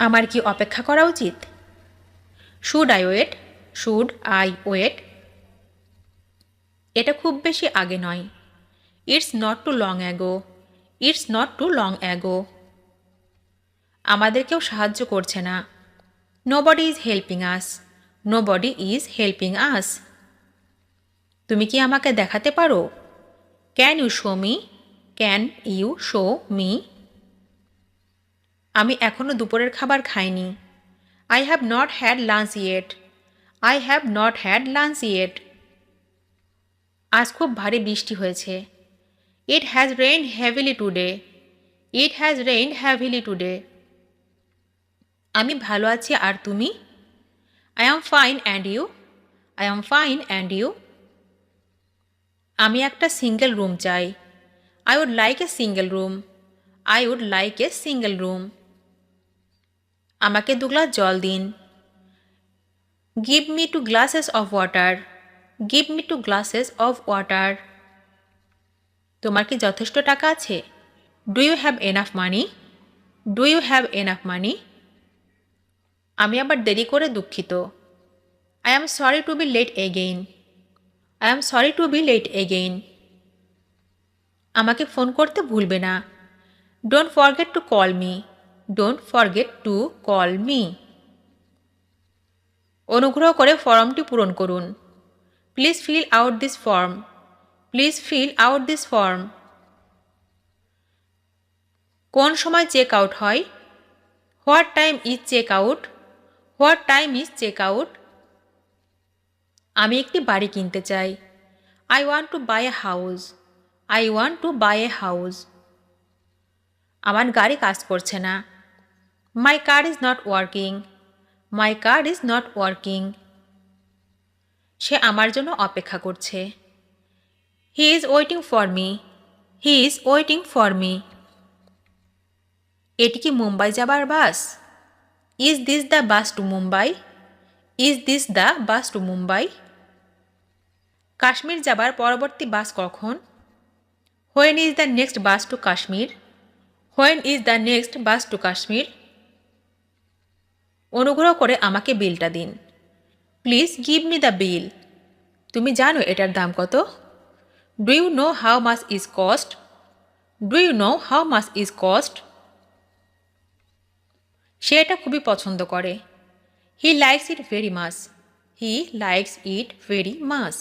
আমার কি অপেক্ষা করা উচিত? Should I wait? Should I wait? এটা খুব বেশি আগে নয়। It's not too long ago. It's not too long ago. আমাদের কেউ সাহায্য করছে না। Nobody is helping us. Nobody is helping us. তুমি কি আমাকে দেখাতে পারো? Can you show me? Can you show me? আমি এখনও দুপুরের খাবার খাইনি। I have not had lunch yet. I have not had lunch yet. আজ খুব ভারী বৃষ্টি হয়েছে। It has rained heavily today. It has rained heavily today. আমি ভালো আছি, আর তুমি? I am fine and you? I am fine and you? আমি একটা সিঙ্গেল রুম চাই। I would like a single room. I would like a single room. আমাকে 2 glass জল দিন। Give me 2 glasses of water. Give me 2 glasses of water. তোমার কি যথেষ্ট টাকা আছে? Do you have enough money? Do you have enough money? আমি আবার দেরি করে দুঃখিত। I am sorry to be late again. I am sorry to be late again. আমাকে ফোন করতে ভুলবে না। Don't forget to call me. Don't forget to call me. অনুগ্রহ করে ফর্মটি পূরণ করুন। Please fill out this form. Please fill out this form. কোন সময় চেক আউট হয়? What time is check out? What time is check out? আমি একটি বাড়ি কিনতে চাই। I want to buy a house. I want to buy a house. আমার গাড়ি কাজ করছে না। My car is not working. My car is not working. সে আমার জন্য অপেক্ষা করছে। He is waiting for me. He is waiting for me. এটি কি মুম্বাই যাবার বাস? Is this the bus to Mumbai? Is this the bus to Mumbai? Kashmir যাবার পরবর্তী বাস কখন? When is the next bus to Kashmir? When is the next bus to Kashmir? অনুগ্রহ করে আমাকে বিলটা দিন। Please give me the bill. তুমি জানো এটার দাম কত? Do you know how much is cost? Do you know how much is cost? সে এটা খুবই পছন্দ করে। He likes it very much. He likes it very much.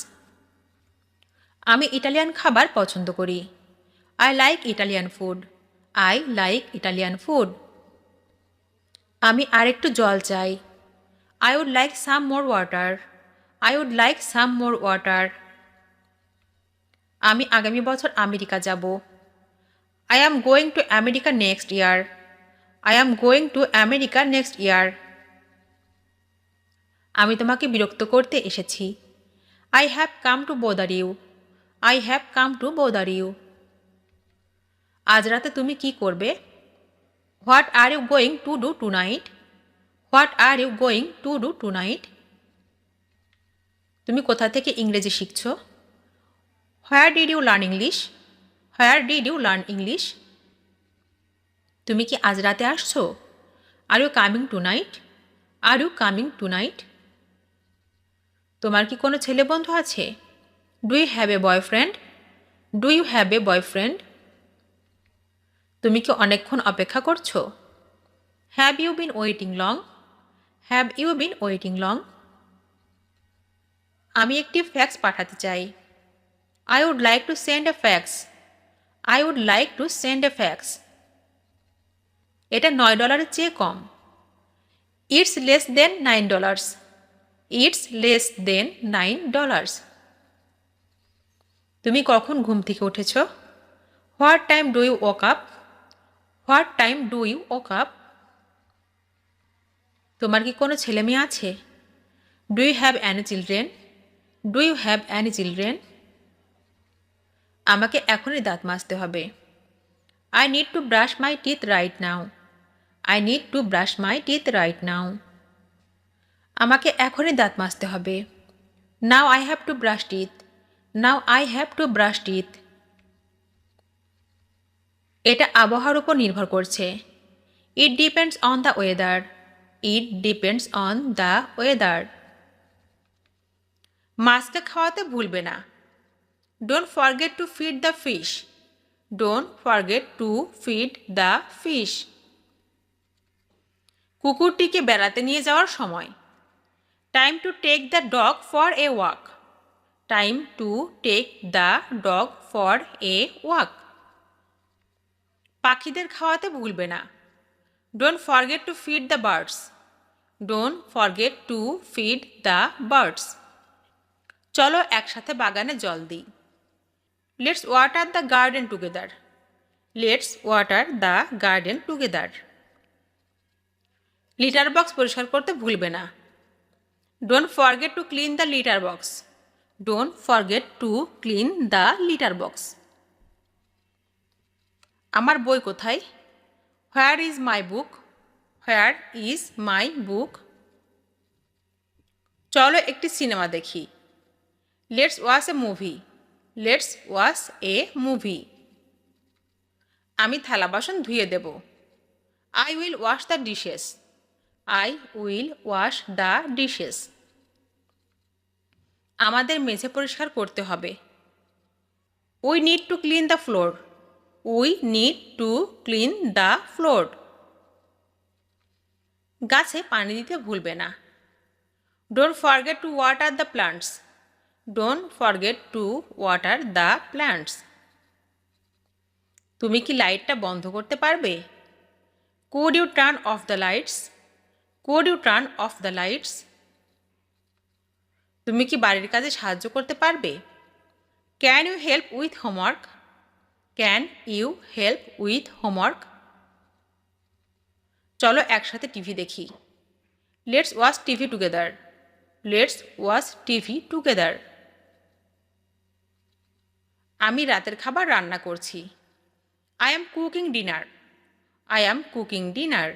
আমি ইটালিয়ান খাবার পছন্দ করি। I like Italian food. I like Italian food. আমি আরেকটু জল চাই। I would like some more water. I would like some more water. আমি আগামী বছর আমেরিকা যাব। I am going to America next year. I am going to America next year. আমি তোমাকে বিরক্ত করতে এসেছি। I have come to bother you. I have come to bother you. আজ রাতে তুমি কি করবে? What are you going to do tonight? What are you going to do tonight? তুমি কোথা থেকে ইংরেজি শিখছ? Where did you learn English? Where did you learn English? তুমি কি আজ রাতে আসছো? Are you coming tonight? Are you coming tonight? তোমার কি কোনো ছেলে বন্ধু আছে? Do you have a boyfriend? Do you have a boyfriend? তুমি কি অনেকক্ষণ অপেক্ষা করছো? Have you been waiting long? Have you been waiting long? আমি একটি ফ্যাক্স পাঠাতে চাই। I would like to send a fax. I would like to send a fax. এটা $9 চেয়ে কম। It's less than $9. It's less than $9. তুমি কখন ঘুম থেকে উঠেছ? What time do you woke up? What time do you woke up? তোমার কি কোনো ছেলে মেয়ে আছে? Do you have any children? Do you have any children? আমাকে এখনই দাঁত মাজতে হবে। I need to brush my teeth right now. I need to brush my teeth right now. আমাকে এখনই দাঁত মাজতে হবে। Now I have to brush teeth. Now I have to brush teeth. এটা আবহাওয়ার উপর নির্ভর করছে। It depends on the weather. It depends on the weather. মাছকে খাওয়াতে ভুলবে না। Don't forget to feed the fish. Don't forget to feed the fish. কুকুরটিকে বেড়াতে নিয়ে যাওয়ার সময়। Time to take the dog for a walk. Time to take the dog for a walk. পাখিদের খাওয়াতে ভুলবে না। Don't forget to feed the birds. Don't forget to feed the birds. চলো একসাথে বাগানে জল দিই। Let's water the garden together. Let's water the garden together. Litre box পরিষ্কার করতে ভুলবে না। Don't forget to clean the litter box. Don't forget to clean the litter box. আমার বই কোথায়? Where is my book? Where is my book? চলো একটি cinema দেখি। Let's watch a movie. Let's watch a movie. আমি থালা বাসন ধুয়ে দেব। I will wash the dishes. I will wash the dishes. আমাদের মেঝে পরিষ্কার করতে হবে। We need to clean the floor. We need to clean the floor. গাছে পানি দিতে ভুলবে না। Don't forget to water the plants. Don't forget to water the plants. তুমি কি লাইটটা বন্ধ করতে পারবে? Could you turn off the lights? Could you turn off the lights? তুমি কি বাড়ির কাজে সাহায্য করতে পারবে? Can you help with homework? Can you help with homework? চলো একসাথে টিভি দেখি। Let's watch TV together. Let's watch TV together. আমি রাতের খাবার রান্না করছি। I am cooking dinner. I am cooking dinner.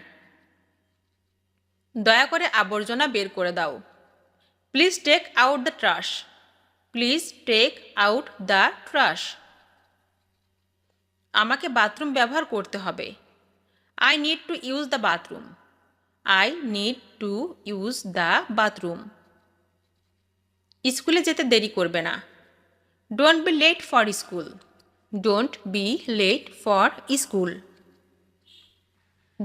দয়া করে আবর্জনা বের করে দাও। Please take out the trash. Please take out the trash. আমাকে বাথরুম ব্যবহার করতে হবে। I need to use the bathroom. I need to use the bathroom. স্কুলে যেতে দেরি করবে না। Don't be late for school. Don't be late for school.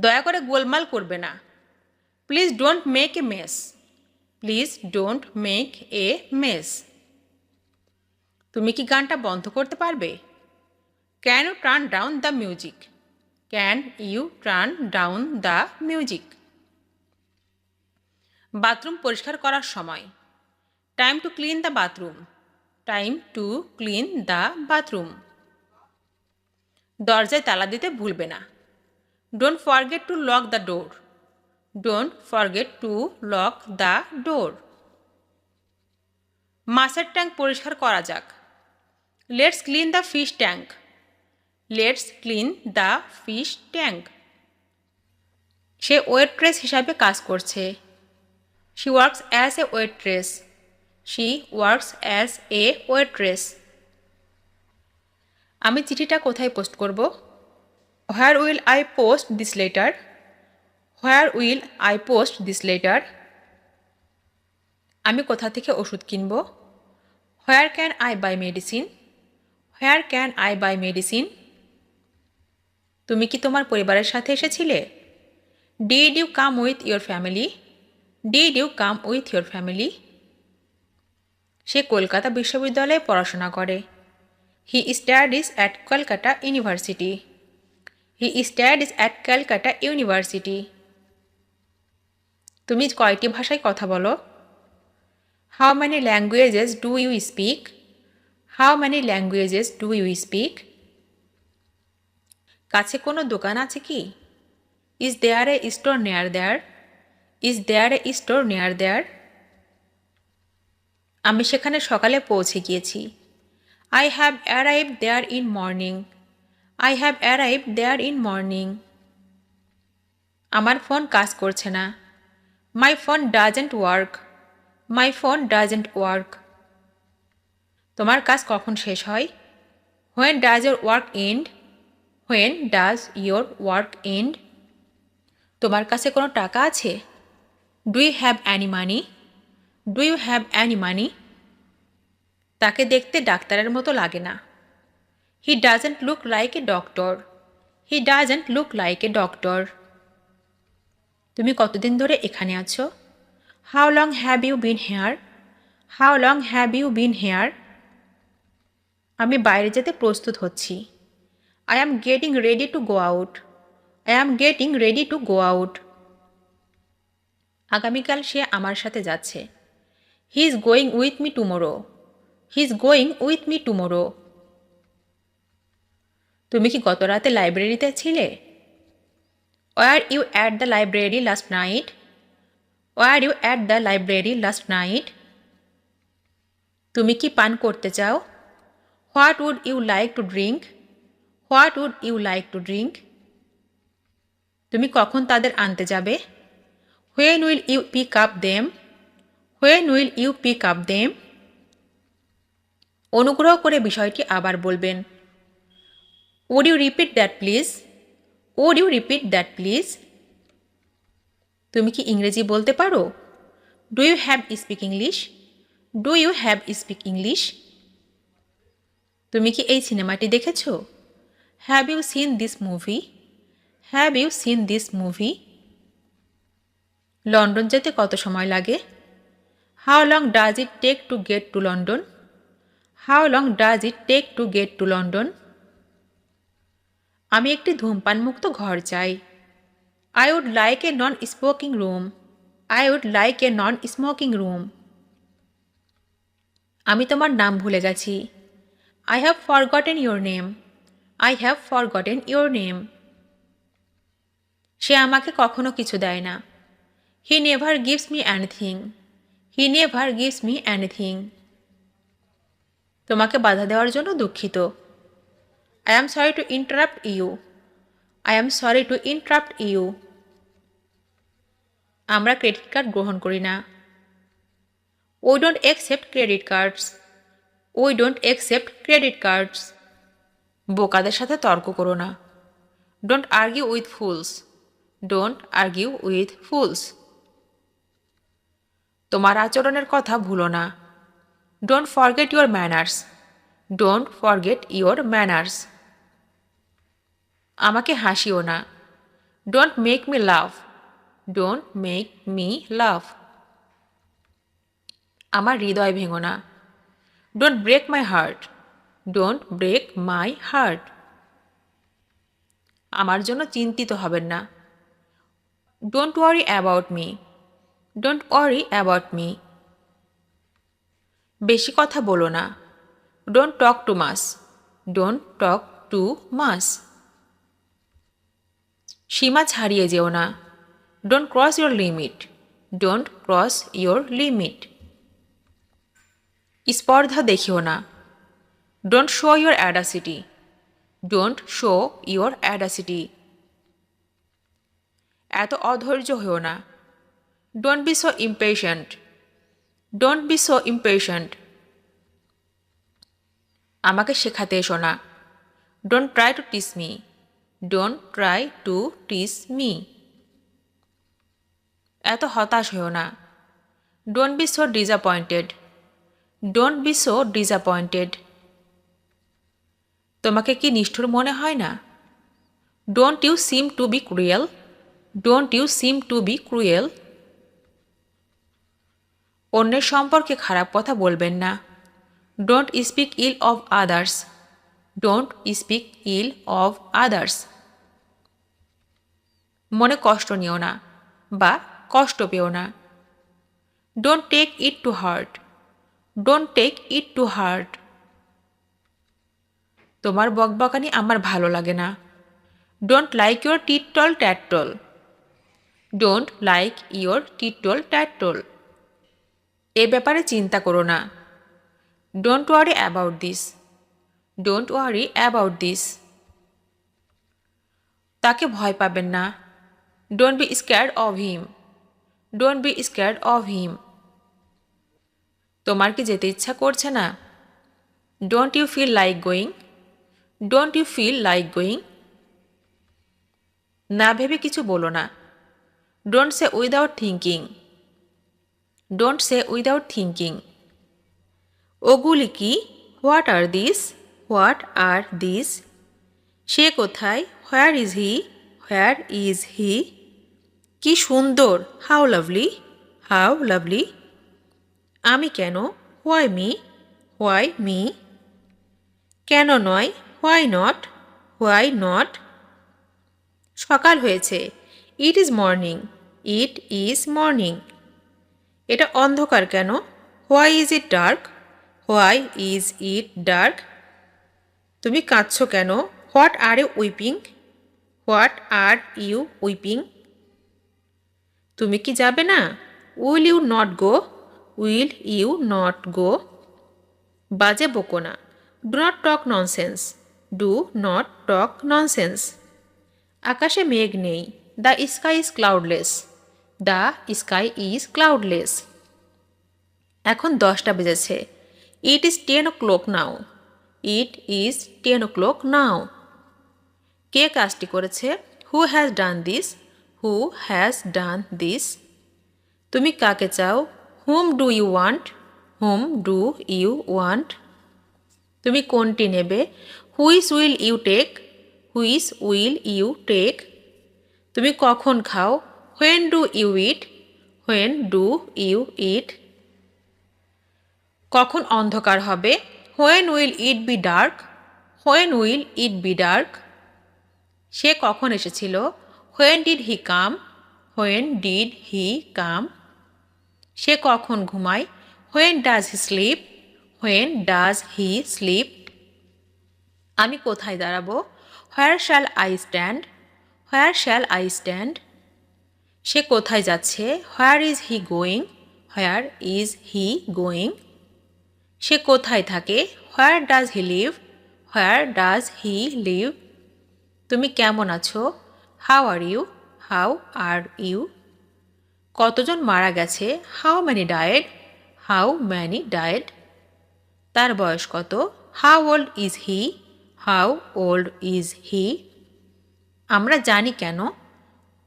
দয়া করে গোলমাল করবে না। Please don't make a mess. Please don't make a mess. তুমি কি গানটা বন্ধ করতে পারবে? Can you turn down the music? Can you turn down the music? Bathroom পরিষ্কার করার সময়। Time to clean the bathroom. Time to clean the bathroom. দরজায় তালা দিতে ভুলবে না। Don't forget to lock the door. Don't forget to lock the door. মাছের tank পরিষ্কার করা যাক। Let's clean the fish tank. Let's clean the fish tank. Say waitress হিসাবে কাজ করছে। She works as a waitress. She works as a waitress. আমি চিঠিটা কোথায় পোস্ট করব? Where will I post this letter? Where will I post this letter? আমি কোথা থেকে ওষুধ কিনব? Where can I buy medicine? Where can I buy medicine? তুমি কি তোমার পরিবারের সাথে এসেছিলে? Did you come with your family? Did you come with your family? সে কলকাতা বিশ্ববিদ্যালয়ে পড়াশোনা করে। He studies at Kolkata University. He studies at Calcutta University. তুমি কয়টি ভাষায় কথা বলো? How many languages do you speak? How many languages do you speak? কাছে কোনো দোকান আছে কি? Is there a store near there? Is there a store near there? আমি সেখানে সকালে পৌঁছে গিয়েছি। I have arrived there in morning. I have arrived there in morning. আমার ফোন কাজ করছে না। My phone doesn't work. My phone doesn't work. তোমার কাজ কখন শেষ হয়? When does your work end? When does your work end? তোমার কাছে কোনো টাকা আছে? Do you have any money? Do you have any money? তাকে দেখতে ডাক্তারের মতো লাগে না। He doesn't look like a doctor. He doesn't look like a doctor. তুমি কতদিন ধরে এখানে আছো? How long have you been here? How long have you been here? আমি বাইরে যেতে প্রস্তুত হচ্ছি। I am getting ready to go out. I am getting ready to go out. আগামীকাল সে আমার সাথে যাচ্ছে। He is going with me tomorrow. He is going with me tomorrow. তুমি কি গত রাতে লাইব্রেরিতে ছিলে? Were you at the library last night? Were you at the library last night? তুমি কি পান করতে চাও? What would you like to drink? What would you like to drink? তুমি কখন তাদের আনতে যাবে? When will you pick up them? When will you pick up them? অনুগ্রহ করে বিষয়টি আবার বলবেন। Would you repeat that please? Would you repeat that please? তুমি কি ইংরেজি বলতে পারো? Do you have speak English? Do you have speak English? তুমি কি এই সিনেমাটি দেখেছো? Have you seen this movie? Have you seen this movie? London যেতে কত সময় লাগে? How long does it take to get to London? How long does it take to get to London? আমি একটি ধূমপানমুক্ত ঘর চাই। I would like a non-smoking room. I would like a non-smoking room. আমি তোমার নাম ভুলে গেছি। I have forgotten your name. I have forgotten your name. সে আমাকে কখনো কিছু দেয় না। He never gives me anything. He never gives me anything. তোমাকে বাধা দেওয়ার জন্য দুঃখিত। I am sorry to interrupt you. I am sorry to interrupt you. আমরা ক্রেডিট কার্ড গ্রহণ করি না। We don't accept credit cards. We don't accept credit cards. বোকাদের সাথে তর্ক করো না। Don't argue with fools. Don't argue with fools. তোমার আচরণের কথা ভুলো না। Don't forget your manners. Don't forget your manners. আমাকে হাসিও না। Don't make me laugh. Don't make me laugh. আমার হৃদয় ভেঙো না। Don't break my heart. Don't break my heart. আমার জন্য চিন্তিত হবেন না। Don't worry about me. Don't worry about me. বেশি কথা বলো না। Don't talk too much. Don't talk too much. সীমা ছাড়িয়ে যেও না। Don't cross your limit. Don't cross your limit. স্পর্ধা দেখিও না। Don't show your audacity. Don't show your audacity. এত অধৈর্য হও না। Don't be so impatient. Don't be so impatient. আমাকে শেখাতে এসো না। Don't try to teach me. Don't try to teach me. এত হতাশ হও না। Don't be so disappointed. Don't be so disappointed. তোমাকে কি নিষ্ঠুর মনে হয় না? Don't you seem to be cruel? Don't you seem to be cruel? অন্যের সম্পর্কে খারাপ কথা বলবেন না। Don't speak ill of others. Don't speak ill of others. মনে কষ্ট নিও না বা কষ্ট পেও না। Don't take it to heart. Don't take it to heart. তোমার বকবকানি আমার ভালো লাগে না। Don't like your tittle tattle. Don't like your tittle tattle. এ ব্যাপারে চিন্তা করো না। Don't worry about this. Don't worry about this. তাকে ভয় পাবেন না। Don't be scared of him. Don't be scared of him. তোমার কি যেতে ইচ্ছা করছে না? Don't you feel like going? Don't you feel like going? না ভেবে কিছু বলো না। Don't say without thinking. Don't say without thinking. ওগুলি কি? What are this? What are this? সে কোথায়? Where is he? Where is he? কি সুন্দর! How lovely! How lovely! আমি কেন? Why me? Why me? কেন নয়? Why not? Why not? সকাল হয়েছে। It is morning. It is morning. এটা অন্ধকার কেন? Why is it dark? Why is it dark? তুমি কাঁদছ কেন? What are you weeping? What are you weeping? তুমি কি যাবে না? Will you not go? Will you not go? বাজে বকো না। Do not talk nonsense. Do not talk nonsense. আকাশে মেঘ নেই। The sky is cloudless. The sky is cloudless. এখন 10টা বেজেছে। It is 10 o'clock now. It is 10 o'clock নাও। কে কাজটি করেছে? Who has done this? Who has done this? তুমি কাকে চাও? Whom do you want? Whom do you want? তুমি কোনটি নেবে? Which will you take? Which will you take? তুমি কখন খাও? When do you eat? When do you eat? কখন অন্ধকার হবে? When will it be dark? When will it be dark? সে কখন এসেছিল? When did he come? When did he come? সে কখন ঘুমায়? When does he sleep? When does he sleep? আমি কোথায় দাঁড়াবো? Where shall I stand? Where shall I stand? সে কোথায় যাচ্ছে? Where is he going? Where is he going? সে কোথায় থাকে? Where does he live? Where does he live? তুমি কেমন আছো? How are you? How are you? কতজন মারা গেছে? How many died? How many died? তার বয়স কত? How old is he? How old is he? আমরা জানি কেন?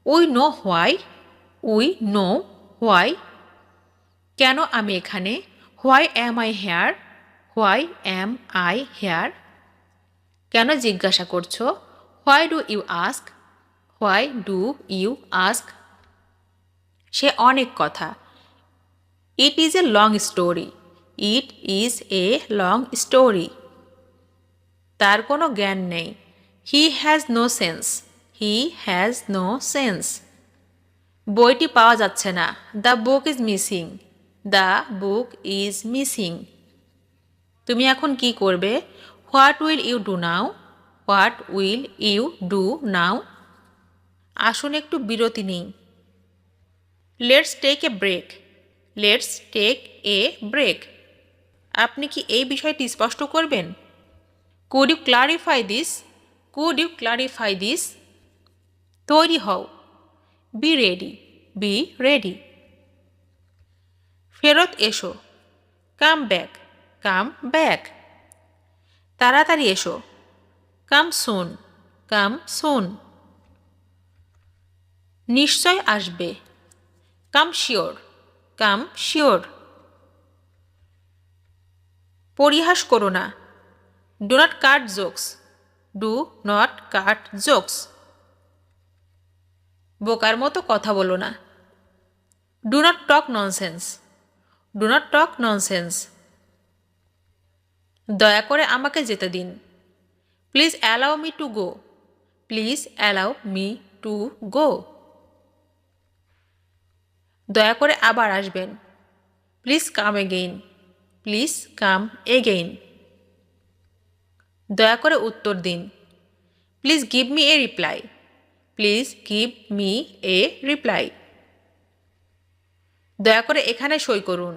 We know why? We know why? কেন আমি এখানে? Why am I here? Why am I here? কেন জিজ্ঞাসা করছো? Why do you ask? Why do you ask? সে অনেক কথা। It is a long story. It is a long story. তার কোনো জ্ঞান নেই। He has no sense. He has no sense. বইটি পাওয়া যাচ্ছে না। The book is missing. The book is missing. তুমি এখন কি করবে? What will you do now? What will you do now? আসুন একটু বিরতি নিই। Let's take a break. Let's take a break. আপনি কি এই বিষয়টি স্পষ্ট করবেন? Could you clarify this? Could you clarify this? তৈরি হও। Be ready. Be ready. ফেরত এসো। Come back. Come back. তাড়াতাড়ি এসো। Come soon. Come soon. নিশ্চয় আসবে। Come sure. Come sure. পরিহাস করো না। Do not cut jokes. Do not cut jokes. বোকার মতো কথা বলো না। Do not talk nonsense. Do not talk nonsense. দয়া করে আমাকে যেতে দিন। Please allow me to go. Please allow me to go. দয়া করে আবার আসবেন। Please come again. Please come again. দয়া করে উত্তর দিন। Please give me a reply. Please give me a reply. দয়া করে এখানে সই করুন।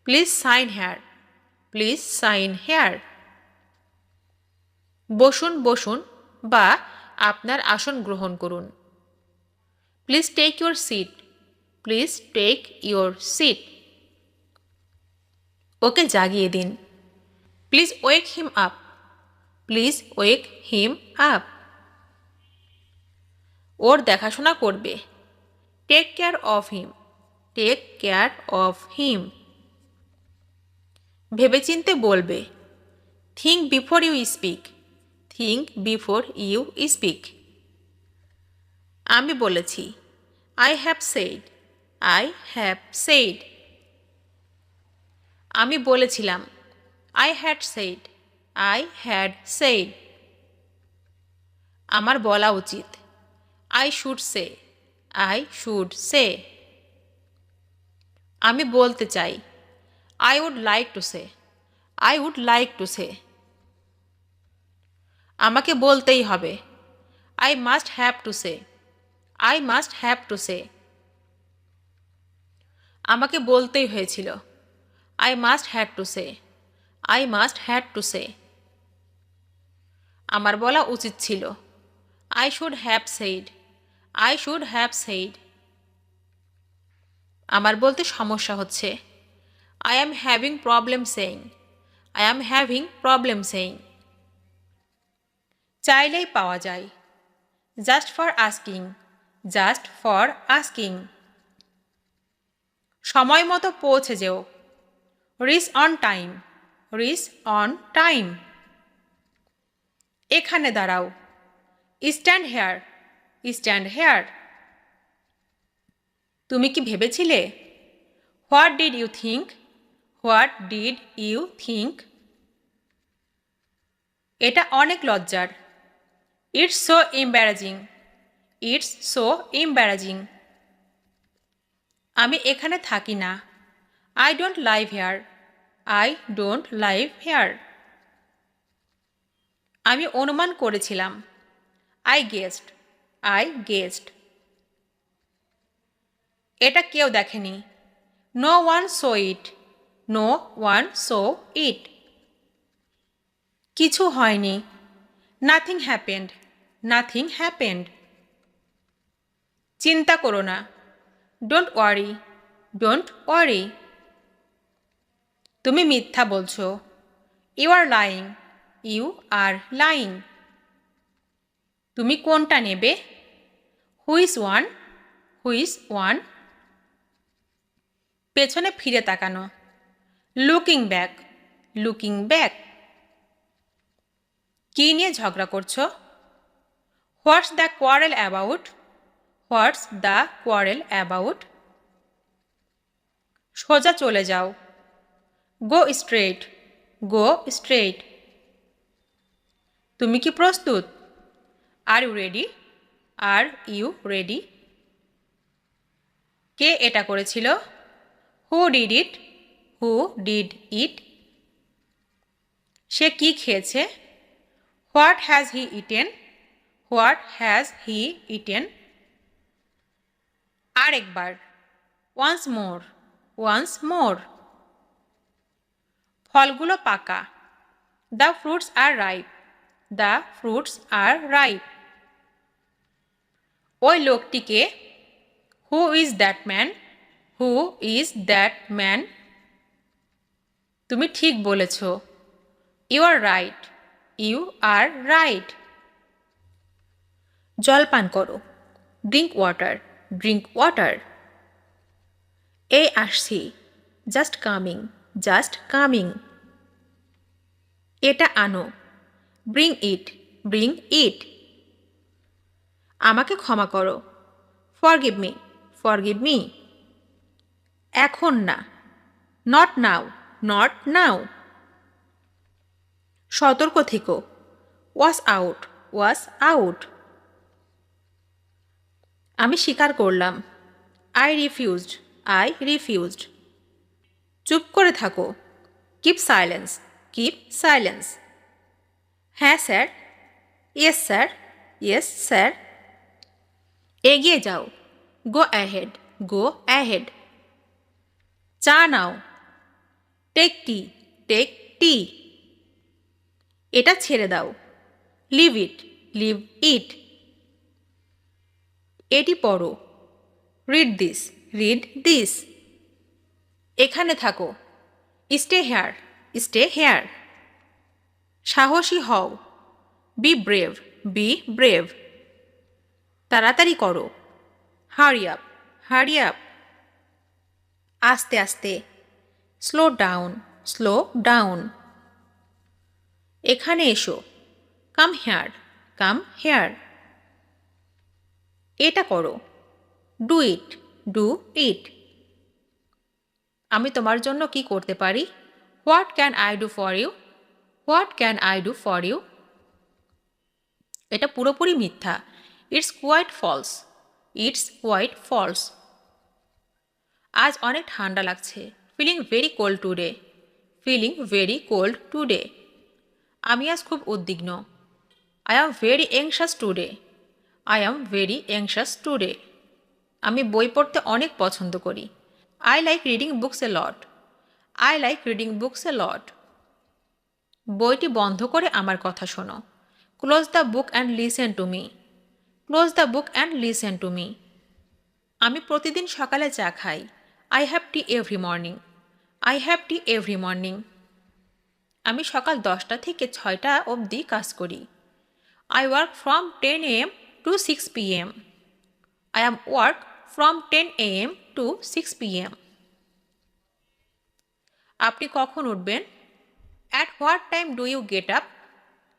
Please sign here. Please sign here. বসুন বসুন বা আপনার আসন গ্রহণ করুন। Please take your seat. Please take your seat. ওকে জাগিয়ে দিন। Please wake him up. Please wake him up. ওর দেখাশোনা করবে। Take care of him. Take care of him. ভেবেচিন্তে বলবে। Think before you speak. Think before you speak. আমি বলেছি। I have said. I have said. আমি বলেছিলাম। I had said. I had said. আমার বলা উচিত। I should say. I should সে। আমি বলতে চাই। I would like to say. I would like to say. আমাকে বলতেই হবে। I must have to say. I must have to say. আমাকে বলতেই হয়েছিল। I must had to say. I must had to say. আমার বলা উচিত ছিল। I should have said. I should have said. আমার বলতে সমস্যা হচ্ছে। I am having problem saying. I am having problem saying. চাইলেই পাওয়া যায়। Just for asking. Just for asking. সময় মতো পৌঁছে যেও। Reach on time. Reach on time. এখানে দাঁড়াও। Stand here. Stand here. তুমি কি ভেবেছিলে? What did you think? What did you think? এটা অনেক লজ্জার। It's so embarrassing. It's so embarrassing. আমি এখানে থাকি না। I don't live here. I don't live here. আমি অনুমান করেছিলাম। I guessed. I guessed. এটা কেউ দেখেনি। No one saw it. No one saw ইট। কিছু হয়নি। Nothing happened. Nothing happened. চিন্তা করো না। Don't worry. Don't worry. তুমি মিথ্যা বলছো। You are lying. You are lying. তুমি কোনটা নেবে? Which one? Which one? পেছনে ফিরে তাকানো। Looking back. Looking back. কী নিয়ে ঝগড়া করছো? What's the quarrel about? What's the quarrel about? সোজা চলে যাও। Go straight. Go straight. তুমি কি প্রস্তুত? Are you ready? Are you ready? কে এটা করেছিল? Who did it? Who did it? সে কি খেয়েছে? What has he eaten? What has he eaten? আরেকবার। Once more. Once more. ফলগুলো পাকা। The fruits are ripe. The fruits are ripe. ওই লোকটিকে। Who is that man? Who is that man? তুমি ঠিক বলেছ। You are right. You are right. জল পান করো। Drink water. Drink water. এই আসছি। Just coming. Just coming. এটা আনো। Bring it. Bring it. আমাকে ক্ষমা করো। Forgive me. Forgive me. এখন না। Not now. Not now. সতর্ক থেকো। Watch out. Watch out. আমি স্বীকার করলাম। I refused. I refused. চুপ করে থাকো। Keep silence. Keep silence. হ্যাঁ sir. Yes sir. Yes sir. এগিয়ে যাও। Go ahead. Go ahead. চা নাও। Take tea. Take tea. এটা ছেড়ে দাও। Leave it, leave it. এটি পড়ো, রিড দিস, রিড দিস। এখানে থাকো, স্টে হেয়ার, স্টে হেয়ার। সাহসী হও, বি ব্রেভ, বি ব্রেভ। তাড়াতাড়ি করো, হারি আপ, হারি আপ। আস্তে আস্তে, স্লো ডাউন, স্লো ডাউন। এখানে এসো, কাম হেয়ার, কাম হেয়ার। এটা করো, ডু ইট, ডু ইট। আমি তোমার জন্য কি করতে পারি? What can I do for you? What can I do for you? এটা পুরোপুরি মিথ্যা। It's quite false, it's quite false. আজ অনেক ঠান্ডা লাগছে। Feeling very cold today, feeling very cold today. আমি আজ খুব উদ্বিগ্ন। I am very anxious today, I am very anxious today. আমি বই পড়তে অনেক পছন্দ করি। I like reading books a lot, I like reading books a lot. বইটি বন্ধ করে আমার কথা শোনো। Close the book and listen to me, close the book and listen to me. আমি প্রতিদিন সকালে চা খাই। I have tea every morning, I have tea every morning. আমি সকাল 10টা থেকে 6টা অবধি কাজ করি। I work from 10 AM to 6 PM, I am work from 10 AM to 6 PM। আপনি কখন উঠবেন? At what time do you get up,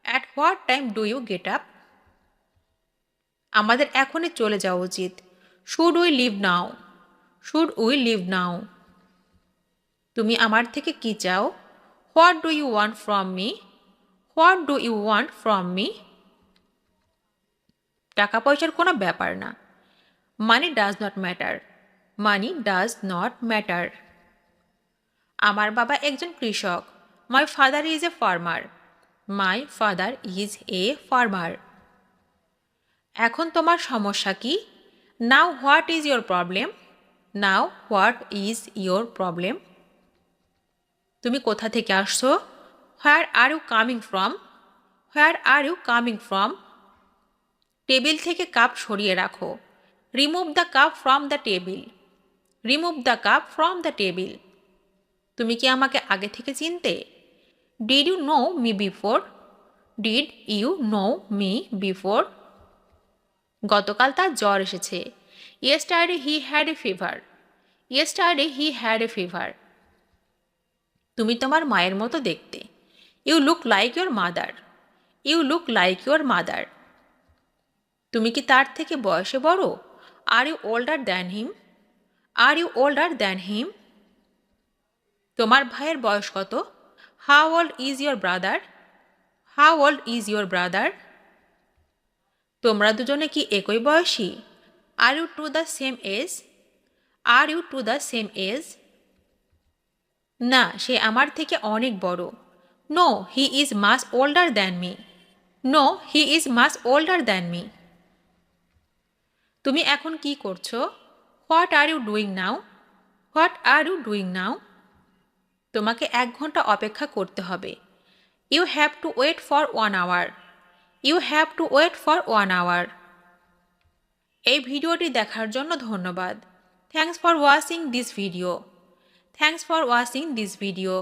at what time do you get up. আমাদের এখনই চলে যাওয়া উচিত। Should we leave now, should we leave now. তুমি আমার থেকে কি চাও? What do you want from me, what do you want from me. টাকা পয়সার কোনো ব্যাপার না। Money does not matter, money does not matter. আমার বাবা একজন কৃষক। My father is a farmer, my father is a farmer. এখন তোমার সমস্যা কি? Now what is your problem, now what is your problem. তুমি কোথা থেকে আসছো? Where are you coming from, where are you coming from. Table থেকে cup সরিয়ে রাখো। Remove the cup from the table, remove the cup from the table. তুমি কি আমাকে আগে থেকে চিনতে? Did you know me before, did you know me before. গতকাল তার জ্বর এসেছে। Yesterday he had a fever, yesterday he had a fever. তুমি তোমার মায়ের মতো দেখতে। You look like your mother, you look like your mother. তুমি কি তার থেকে বয়সে বড়? Are you older than him, are you older than him. তোমার ভাইয়ের বয়স কত? How old is your brother, how old is your brother. তোমরা দুজনে কি একই বয়সী? Are you two the same age, are you two the same age. না, সে আমার থেকে অনেক বড়। No he is much older than me, no he is much older than me. তুমি এখন কি করছো? What are you doing now, what are you doing now. তোমাকে 1 ঘন্টা অপেক্ষা করতে হবে। You have to wait for 1 hour, you have to wait for 1 hour. এই ভিডিওটি দেখার জন্য ধন্যবাদ। Thanks for watching this video, thanks for watching this video.